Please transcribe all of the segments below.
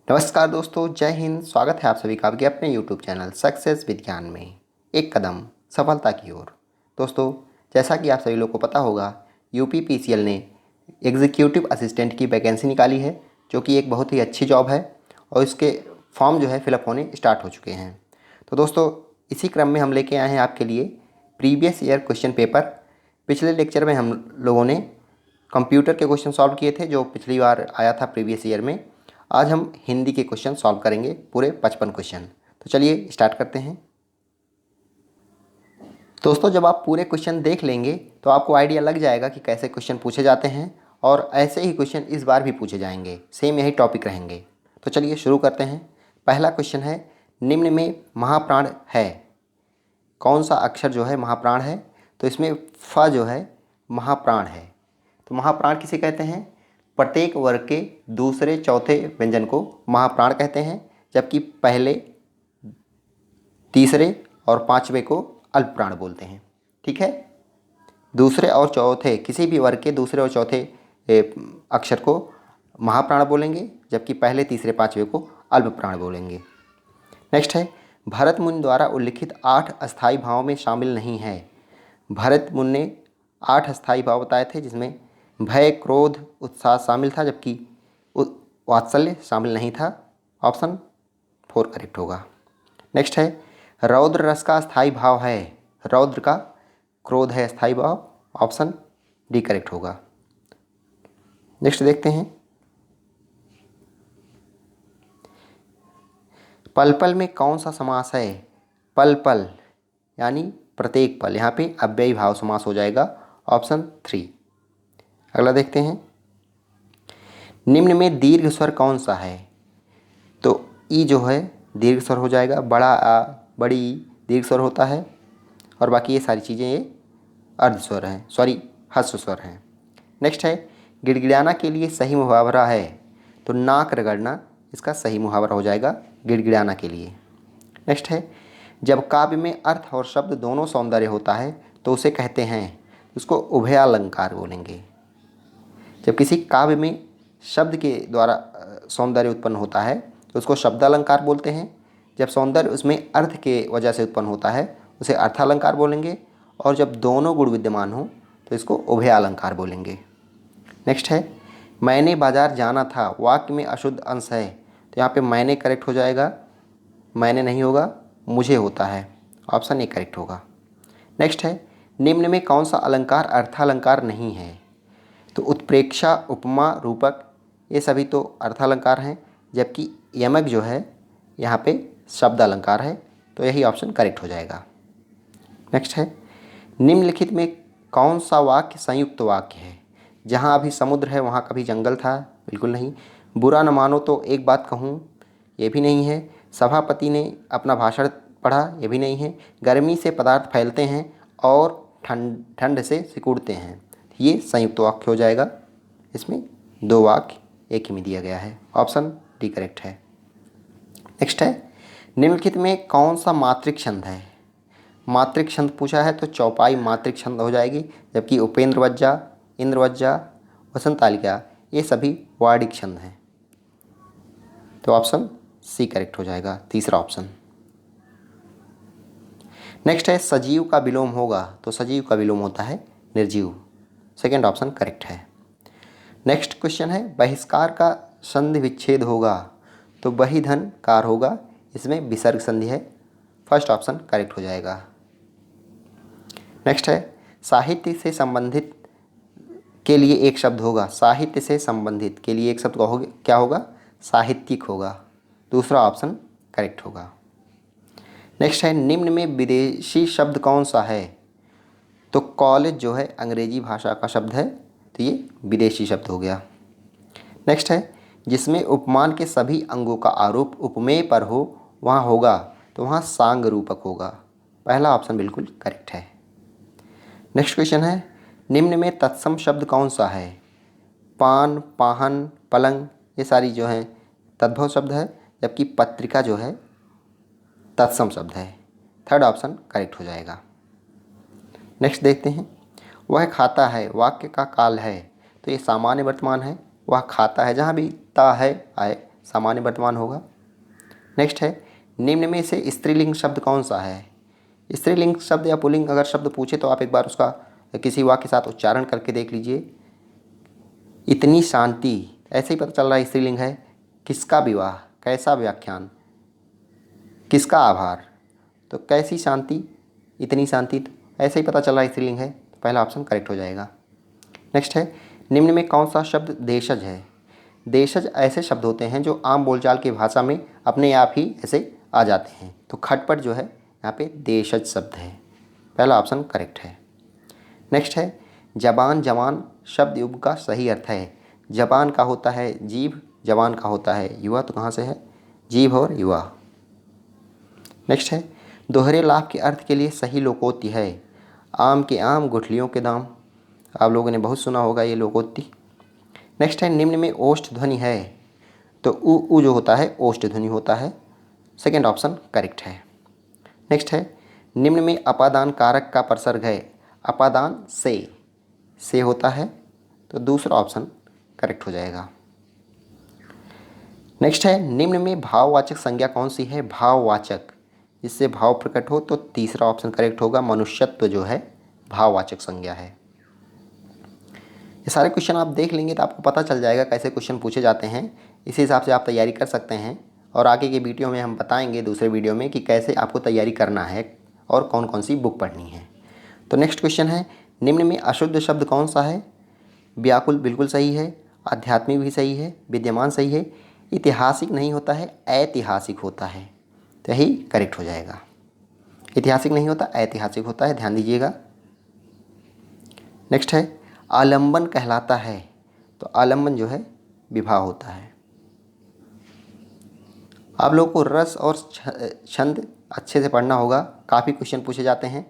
नमस्कार दोस्तों, जय हिंद। स्वागत है आप सभी का आपके अपने यूट्यूब चैनल सक्सेस विज्ञान में एक कदम सफलता की ओर। दोस्तों, जैसा कि आप सभी लोग को पता होगा, यूपीपीसीएल ने एग्जीक्यूटिव असिस्टेंट की वैकेंसी निकाली है, जो कि एक बहुत ही अच्छी जॉब है और इसके फॉर्म जो है फिलअप होने स्टार्ट हो चुके हैं। तो दोस्तों, इसी क्रम में हम लेके आए हैं आपके लिए प्रीवियस ईयर क्वेश्चन पेपर। पिछले लेक्चर में हम लोगों ने कंप्यूटर के क्वेश्चन सॉल्व किए थे, जो पिछली बार आया था प्रीवियस ईयर में। आज हम हिंदी के क्वेश्चन सॉल्व करेंगे, पूरे 55 क्वेश्चन। तो चलिए स्टार्ट करते हैं। दोस्तों, जब आप पूरे क्वेश्चन देख लेंगे तो आपको आइडिया लग जाएगा कि कैसे क्वेश्चन पूछे जाते हैं, और ऐसे ही क्वेश्चन इस बार भी पूछे जाएंगे, सेम यही टॉपिक रहेंगे। तो चलिए शुरू करते हैं। पहला क्वेश्चन है, निम्न में महाप्राण है। कौन सा अक्षर जो है महाप्राण है? तो इसमें फ जो है महाप्राण है। तो महाप्राण किसे कहते हैं? प्रत्येक वर्ग के दूसरे चौथे व्यंजन को महाप्राण कहते हैं, जबकि पहले, तीसरे और पांचवे को अल्पप्राण बोलते हैं। ठीक है, दूसरे और चौथे, किसी भी वर्ग के दूसरे और चौथे अक्षर को महाप्राण बोलेंगे, जबकि पहले, तीसरे, पांचवे को अल्पप्राण बोलेंगे। नेक्स्ट है, भरत मुनि द्वारा उल्लिखित 8 अस्थायी भावों में शामिल नहीं है। भरत मुनि ने 8 अस्थायी भाव बताए थे, जिसमें भय, क्रोध, उत्साह शामिल था, जबकि वात्सल्य शामिल नहीं था। ऑप्शन 4 करेक्ट होगा। नेक्स्ट है, रौद्र रस का स्थायी भाव है। रौद्र का क्रोध है स्थायी भाव। ऑप्शन डी करेक्ट होगा। नेक्स्ट देखते हैं, पल पल में कौन सा समास है? पल पल यानी प्रत्येक पल, यहाँ पे अव्ययी भाव समास हो जाएगा। ऑप्शन 3। अगला देखते हैं, निम्न में दीर्घ स्वर कौन सा है? तो ई जो है दीर्घ स्वर हो जाएगा। बड़ा आ, बड़ी दीर्घ स्वर होता है, और बाकी ये सारी चीज़ें ये अर्ध स्वर हैं, सॉरी ह्रस्व स्वर हैं। नेक्स्ट है, गिड़गिड़ाना के लिए सही मुहावरा है। तो नाक रगड़ना इसका सही मुहावरा हो जाएगा गिड़गिड़ाना के लिए। नेक्स्ट है, जब काव्य में अर्थ और शब्द दोनों सौंदर्य होता है तो उसे कहते हैं, उसको उभयालंकार बोलेंगे। जब किसी काव्य में शब्द के द्वारा सौंदर्य उत्पन्न होता है तो उसको शब्दालंकार बोलते हैं। जब सौंदर्य उसमें अर्थ के वजह से उत्पन्न होता है उसे अर्थालंकार बोलेंगे, और जब दोनों गुण विद्यमान हो तो इसको उभयालंकार बोलेंगे। नेक्स्ट है, मैंने बाजार जाना था वाक्य में अशुद्ध अंश है। तो यहाँ पे मैंने करेक्ट हो जाएगा, मैंने नहीं होगा, मुझे होता है। ऑप्शन ए करेक्ट होगा। नेक्स्ट है, निम्न में कौन सा अलंकार अर्थालंकार नहीं है? तो उत्प्रेक्षा, उपमा, रूपक ये सभी तो अर्थालंकार हैं, जबकि यमक जो है यहाँ पे शब्द अलंकार है। तो यही ऑप्शन करेक्ट हो जाएगा। नेक्स्ट है, निम्नलिखित में कौन सा वाक्य संयुक्त वाक्य है? जहाँ अभी समुद्र है वहाँ कभी जंगल था, बिल्कुल नहीं। बुरा न मानो तो एक बात कहूँ, ये भी नहीं है। सभापति ने अपना भाषण पढ़ा, ये भी नहीं है। गर्मी से पदार्थ फैलते हैं और ठंड से सिकुड़ते हैं, ये संयुक्त वाक्य हो जाएगा। इसमें 2 वाक्य एक ही में दिया गया है। ऑप्शन डी करेक्ट है। नेक्स्ट है, निम्नलिखित में कौन सा मात्रिक छंद है? मात्रिक छंद पूछा है तो चौपाई मात्रिक छंद हो जाएगी, जबकि उपेंद्र वज्जा, इंद्र वज्जा, वसंत तालिका ये सभी वार्डिक छंद हैं। तो ऑप्शन सी करेक्ट हो जाएगा, तीसरा ऑप्शन। नेक्स्ट है, सजीव का विलोम होगा। तो सजीव का विलोम होता है निर्जीव। सेकेंड ऑप्शन करेक्ट है। नेक्स्ट क्वेश्चन है, बहिष्कार का संधि विच्छेद होगा। तो बही धन कार होगा, इसमें विसर्ग संधि है। फर्स्ट ऑप्शन करेक्ट हो जाएगा। नेक्स्ट है, साहित्य से संबंधित के लिए एक शब्द होगा। साहित्य से संबंधित के लिए एक शब्द क्या होगा? साहित्यिक होगा। दूसरा ऑप्शन करेक्ट होगा। नेक्स्ट है, निम्न में विदेशी शब्द कौन सा है? तो कॉलेज जो है अंग्रेजी भाषा का शब्द है, तो ये विदेशी शब्द हो गया। नेक्स्ट है, जिसमें उपमान के सभी अंगों का आरोप उपमेय पर हो वहाँ होगा, तो वहाँ सांग रूपक होगा। पहला ऑप्शन बिल्कुल करेक्ट है। नेक्स्ट क्वेश्चन है, निम्न में तत्सम शब्द कौन सा है? पान, पाहन, पलंग ये सारी जो हैं तद्भव शब्द है, जबकि पत्रिका जो है तत्सम शब्द है। थर्ड ऑप्शन करेक्ट हो जाएगा। नेक्स्ट देखते हैं, वह खाता है वाक्य का काल है। तो ये सामान्य वर्तमान है, वह खाता है, जहाँ भी ता है आए सामान्य वर्तमान होगा। नेक्स्ट है, निम्न में से स्त्रीलिंग शब्द कौन सा है? स्त्रीलिंग शब्द या पुल्लिंग अगर शब्द पूछे तो आप एक बार उसका किसी वाक्य के साथ उच्चारण करके देख लीजिए। इतनी शांति, ऐसे ही पता चल रहा है स्त्रीलिंग है। किसका विवाह, कैसा व्याख्यान, किसका आभार, तो कैसी शांति, इतनी शांति, तो ऐसे ही पता चल रहा है स्त्रीलिंग है, तो पहला ऑप्शन करेक्ट हो जाएगा। नेक्स्ट है, निम्न में कौन सा शब्द देशज है? देशज ऐसे शब्द होते हैं जो आम बोलचाल की भाषा में अपने आप ही ऐसे आ जाते हैं, तो खटपट जो है यहाँ पे देशज शब्द है, पहला ऑप्शन करेक्ट है। नेक्स्ट है, जबान जवान शब्द युग का सही अर्थ है। जबान का होता है जीभ, जवान का होता है युवा, तो कहाँ से है? जीभ और युवा। नेक्स्ट है, दोहरे लाभ के अर्थ के लिए सही लोकोक्ति है। आम के आम, गुठलियों के दाम, आप लोगों ने बहुत सुना होगा ये लोकोक्ति। नेक्स्ट है, निम्न में ओष्ठ ध्वनि है, तो उ जो होता है ओष्ठ ध्वनि होता है, सेकेंड ऑप्शन करेक्ट है। नेक्स्ट है, निम्न में अपादान कारक का प्रसर्ग है। अपादान से होता है, तो दूसरा ऑप्शन करेक्ट हो जाएगा। नेक्स्ट है, निम्न में भाववाचक संज्ञा कौन सी है? भाववाचक, जिससे भाव प्रकट हो, तो तीसरा ऑप्शन करेक्ट होगा। मनुष्यत्व जो है भाववाचक संज्ञा है। ये सारे क्वेश्चन आप देख लेंगे तो आपको पता चल जाएगा कैसे क्वेश्चन पूछे जाते हैं। इसी हिसाब से आप तैयारी कर सकते हैं, और आगे के वीडियो में हम बताएंगे, दूसरे वीडियो में, कि कैसे आपको तैयारी करना है और कौन कौन सी बुक पढ़नी है। तो नेक्स्ट क्वेश्चन है, निम्न में अशुद्ध शब्द कौन सा है? व्याकुल बिल्कुल सही है, आध्यात्मिक भी सही है, विद्यमान सही है, ऐतिहासिक नहीं होता है, ऐतिहासिक होता है, तो यही करेक्ट हो जाएगा। ऐतिहासिक नहीं होता, ऐतिहासिक होता है, ध्यान दीजिएगा। नेक्स्ट है, आलंबन कहलाता है, तो आलंबन जो है विवाह होता है। आप लोगों को रस और छंद अच्छे से पढ़ना होगा, काफ़ी क्वेश्चन पूछे जाते हैं।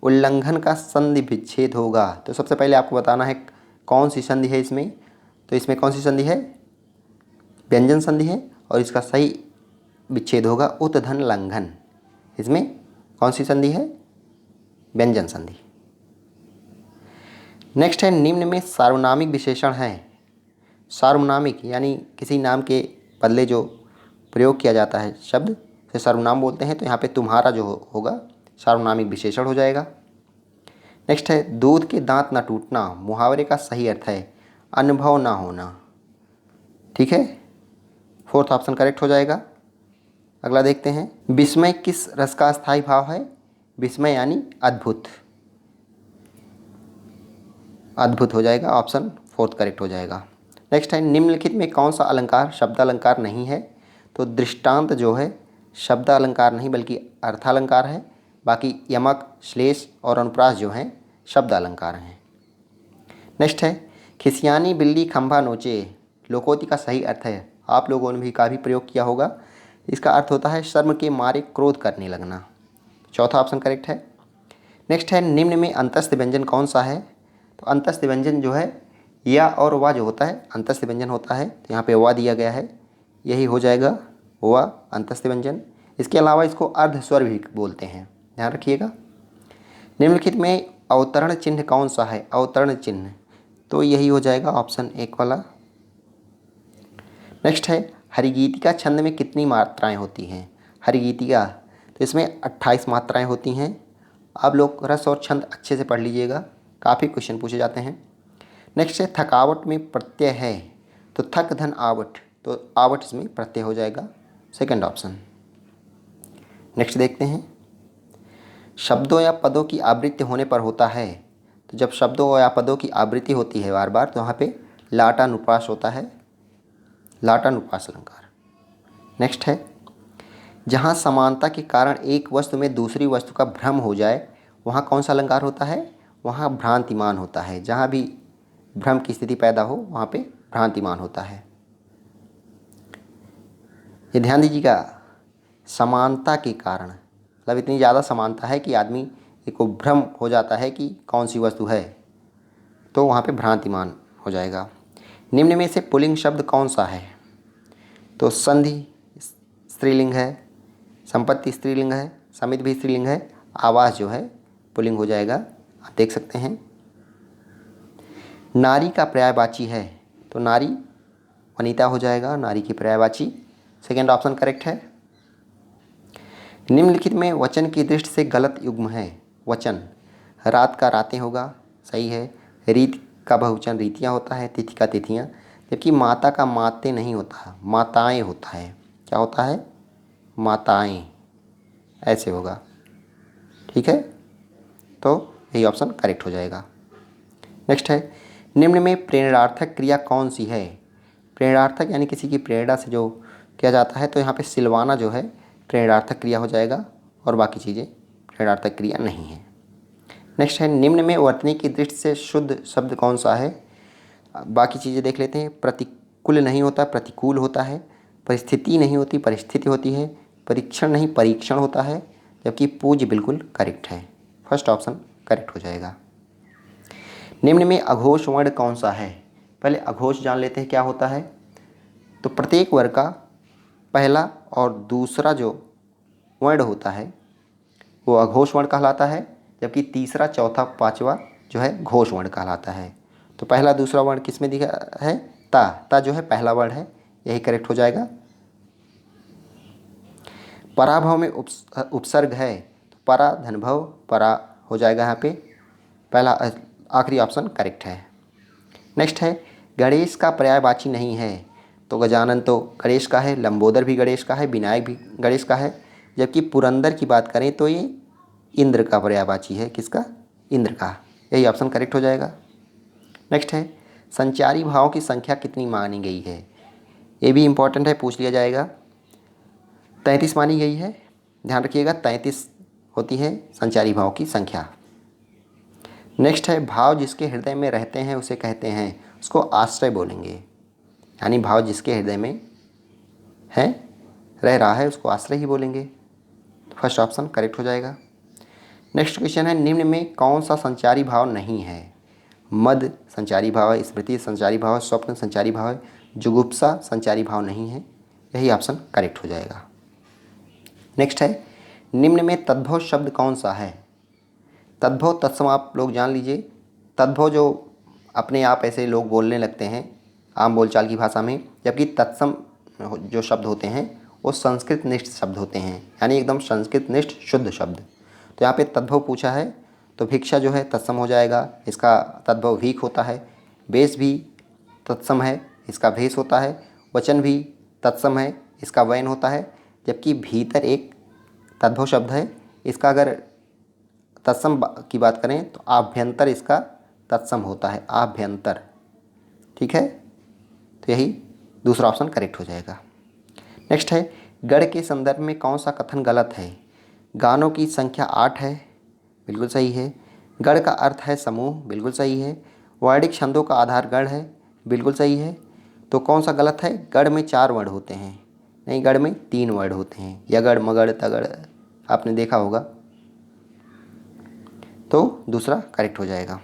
उल्लंघन का संधि विच्छेद होगा, तो सबसे पहले आपको बताना है कौन सी संधि है इसमें। तो इसमें कौन सी संधि है? व्यंजन संधि है, और इसका सही विच्छेद होगा उत्धन लंघन। इसमें कौन सी संधि है? व्यंजन संधि। नेक्स्ट है, निम्न में सार्वनामिक विशेषण है। सार्वनामिक यानी किसी नाम के बदले जो प्रयोग किया जाता है शब्द से सर्वनाम बोलते हैं, तो यहाँ पे तुम्हारा जो होगा सार्वनामिक विशेषण हो जाएगा। नेक्स्ट है, दूध के दांत न टूटना, मुहावरे का सही अर्थ है अनुभव ना होना, ठीक है, फोर्थ ऑप्शन करेक्ट हो जाएगा। अगला देखते हैं, विस्मय किस रस का स्थायी भाव है? विस्मय यानी अद्भुत, अद्भुत हो जाएगा, ऑप्शन फोर्थ करेक्ट हो जाएगा। नेक्स्ट है, निम्नलिखित में कौन सा अलंकार शब्दालंकार नहीं है? तो दृष्टांत जो है शब्दालंकार नहीं बल्कि अर्थालंकार है, बाकी यमक, श्लेष और अनुप्रास जो हैं शब्दालंकार हैं। नेक्स्ट है, खिसियानी बिल्ली खंभा नोचे, लोकोक्ति का सही अर्थ है, आप लोगों ने भी काफ़ी प्रयोग किया होगा, इसका अर्थ होता है शर्म के मारे क्रोध करने लगना, चौथा ऑप्शन करेक्ट है। नेक्स्ट है, निम्न में अंतस्थ व्यंजन कौन सा है? तो अंतस्थ व्यंजन जो है या और वा जो होता है अंतस्थ व्यंजन होता है, तो यहाँ पे वा दिया गया है, यही हो जाएगा वा अंतस्थ व्यंजन। इसके अलावा इसको अर्ध स्वर भी बोलते हैं, ध्यान रखिएगा। निम्नलिखित में अवतरण चिन्ह कौन सा है? अवतरण चिन्ह, तो यही हो जाएगा ऑप्शन एक वाला। नेक्स्ट है, हरिगीतिका छंद में कितनी मात्राएं होती हैं? हरिगीतिका, तो इसमें 28 मात्राएं होती हैं। आप लोग रस और छंद अच्छे से पढ़ लीजिएगा, काफ़ी क्वेश्चन पूछे जाते हैं। नेक्स्ट है, थकावट में प्रत्यय है, तो थक धन आवट, तो आवट इसमें प्रत्यय हो जाएगा, सेकंड ऑप्शन। नेक्स्ट देखते हैं, शब्दों या पदों की आवृत्ति होने पर होता है, तो जब शब्दों या पदों की आवृत्ति होती है बार बार, तो वहाँ पे लाटानुप्रास होता है, लाटानुप्रास अलंकार। नेक्स्ट है, जहाँ समानता के कारण एक वस्तु में दूसरी वस्तु का भ्रम हो जाए, वहाँ कौन सा अलंकार होता है? वहाँ भ्रांतिमान होता है, जहाँ भी भ्रम की स्थिति पैदा हो वहाँ पे भ्रांतिमान होता है। ये ध्यान दीजिएगा, समानता के कारण, मतलब इतनी ज़्यादा समानता है कि आदमी को भ्रम हो जाता है कि कौन सी वस्तु है, तो वहाँ पे भ्रांतिमान हो जाएगा। निम्न में से पुल्लिंग शब्द कौन सा है? तो संधि स्त्रीलिंग है, संपत्ति स्त्रीलिंग है, समिति भी स्त्रीलिंग है, आवास जो है पुल्लिंग हो जाएगा, आप देख सकते हैं। नारी का पर्यायवाची है, तो नारी वनिता हो जाएगा, नारी की पर्यायवाची। सेकेंड ऑप्शन करेक्ट है। निम्नलिखित में वचन की दृष्टि से गलत युग्म है। वचन, रात का रातें होगा, सही है। रीत का बहुवचन रीतियाँ होता है, तिथि का तिथियाँ। जबकि माता का माते नहीं होता, माताएं होता है। क्या होता है? माताएं, ऐसे होगा। ठीक है, तो यही ऑप्शन करेक्ट हो जाएगा। नेक्स्ट है, निम्न में प्रेरणार्थक क्रिया कौन सी है? प्रेरणार्थक यानी किसी की प्रेरणा से जो किया जाता है, तो यहाँ पे सिलवाना जो है प्रेरणार्थक क्रिया हो जाएगा और बाकी चीज़ें प्रेरणार्थक क्रिया नहीं है। नेक्स्ट है, निम्न में वर्तनी की दृष्टि से शुद्ध शब्द कौन सा है? बाकी चीज़ें देख लेते हैं। प्रतिकूल नहीं होता, प्रतिकूल होता है। परिस्थिति नहीं होती, परिस्थिति होती है। परीक्षण नहीं, परीक्षण होता है। जबकि पूज्य बिल्कुल करेक्ट है। फर्स्ट ऑप्शन करेक्ट हो जाएगा। निम्न में अघोष वर्ण कौन सा है? पहले अघोष जान लेते हैं क्या होता है। तो प्रत्येक वर्ग का पहला और दूसरा जो वर्ण होता है वो अघोष वर्ण कहलाता है, जबकि तीसरा, चौथा, पांचवा जो है घोष वर्ण कहलाता है। तो पहला दूसरा वर्ण किस में दिखा है? ता। ता जो है पहला वर्ण है, यही करेक्ट हो जाएगा। पराभव में उपसर्ग है, तो परा धनभव, परा हो जाएगा यहाँ पे। पहला आखिरी ऑप्शन करेक्ट है। नेक्स्ट है, गणेश का पर्यायवाची नहीं है। तो गजानन तो गणेश का है, लंबोदर भी गणेश का है, विनायक भी गणेश का है। जबकि पुरंदर की बात करें तो ये इंद्र का पर्यायवाची है। किसका? इंद्र का। यही ऑप्शन करेक्ट हो जाएगा। नेक्स्ट है, संचारी भावों की संख्या कितनी मानी गई है? ये भी इंपॉर्टेंट है, पूछ लिया जाएगा। 33 मानी गई है, ध्यान रखिएगा, 33 होती है संचारी भावों की संख्या। नेक्स्ट है, भाव जिसके हृदय में रहते हैं उसे कहते हैं, उसको आश्रय बोलेंगे। यानी भाव जिसके हृदय में है, रह रहा है, उसको आश्रय ही बोलेंगे। फर्स्ट ऑप्शन करेक्ट हो जाएगा। नेक्स्ट क्वेश्चन है, निम्न में कौन सा संचारी भाव नहीं है? मद संचारी भाव है, स्मृति संचारी भाव है, स्वप्न संचारी भाव है, जुगुप्सा संचारी भाव नहीं है। यही ऑप्शन करेक्ट हो जाएगा। नेक्स्ट है, निम्न में तद्भव शब्द कौन सा है? तद्भव तत्सम आप लोग जान लीजिए। तद्भव जो अपने आप ऐसे लोग बोलने लगते हैं आम बोलचाल की भाषा में, जबकि तत्सम जो शब्द होते हैं वो संस्कृत निष्ठ शब्द होते हैं, यानी एकदम संस्कृत निष्ठ शुद्ध शब्द। तो यहाँ पे तद्भव पूछा है, तो भिक्षा जो है तत्सम हो जाएगा, इसका तद्भव भीख होता है। वेश भी तत्सम है, इसका भेष होता है। वचन भी तत्सम है, इसका वयन होता है। जबकि भीतर एक तद्भव शब्द है, इसका अगर तत्सम की बात करें तो आभ्यंतर इसका तत्सम होता है, आभ्यंतर। ठीक है, तो यही दूसरा ऑप्शन करेक्ट हो जाएगा। नेक्स्ट है, गढ़ के संदर्भ में कौन सा कथन गलत है? गानों की संख्या 8 है, बिल्कुल सही है। गढ़ का अर्थ है समूह, बिल्कुल सही है। वर्णिक छंदों का आधार गढ़ है, बिल्कुल सही है। तो कौन सा गलत है? गढ़ में 4 वर्ण होते हैं, नहीं, गढ़ में 3 वर्ण होते हैं। यगड़, मगड़, तगड़ आपने देखा होगा, तो दूसरा करेक्ट हो जाएगा।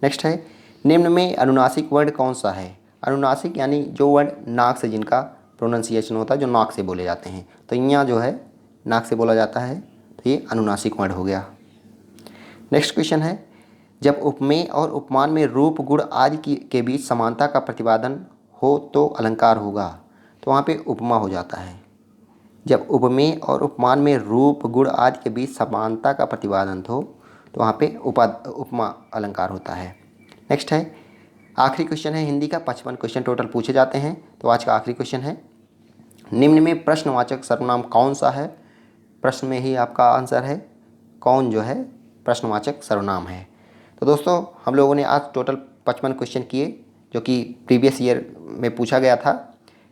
नेक्स्ट है, निम्न में अनुनासिक वर्ण कौन सा है? अनुनासिक यानी जो वर्ण नाक से जिनका प्रोनाउंसिएशन होता है, जो नाक से बोले जाते हैं। तो यहाँ जो है नाक से बोला जाता है, तो ये अनुनासिक वर्ण हो गया। नेक्स्ट क्वेश्चन है, जब उपमेय और उपमान में रूप, गुण आदि के बीच समानता का प्रतिपादन हो तो अलंकार होगा। तो वहाँ पे उपमा हो जाता है। जब उपमेय और उपमान में रूप, गुण आदि के बीच समानता का प्रतिपादन हो तो वहाँ पे उपमा अलंकार होता है। नेक्स्ट है, आखिरी क्वेश्चन है हिंदी का। 55 क्वेश्चन टोटल पूछे जाते हैं, तो आज का आखिरी क्वेश्चन है, निम्न में प्रश्नवाचक सर्वनाम कौन सा है? प्रश्न में ही आपका आंसर है, कौन जो है प्रश्नवाचक सर्वनाम है। तो दोस्तों हम लोगों ने आज टोटल 55 क्वेश्चन किए, जो कि प्रीवियस ईयर में पूछा गया था।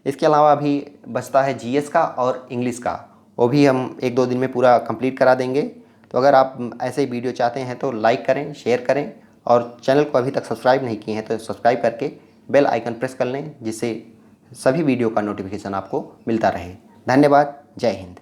इसके अलावा अभी बचता है जीएस का और इंग्लिश का, वो भी हम 1-2 दिन में पूरा कंप्लीट करा देंगे। तो अगर आप ऐसे वीडियो चाहते हैं तो लाइक करें, शेयर करें, और चैनल को अभी तक सब्सक्राइब नहीं किए हैं तो सब्सक्राइब करके बेल आइकन प्रेस कर लें, जिससे सभी वीडियो का नोटिफिकेशन आपको मिलता रहे। धन्यवाद। जय हिंद।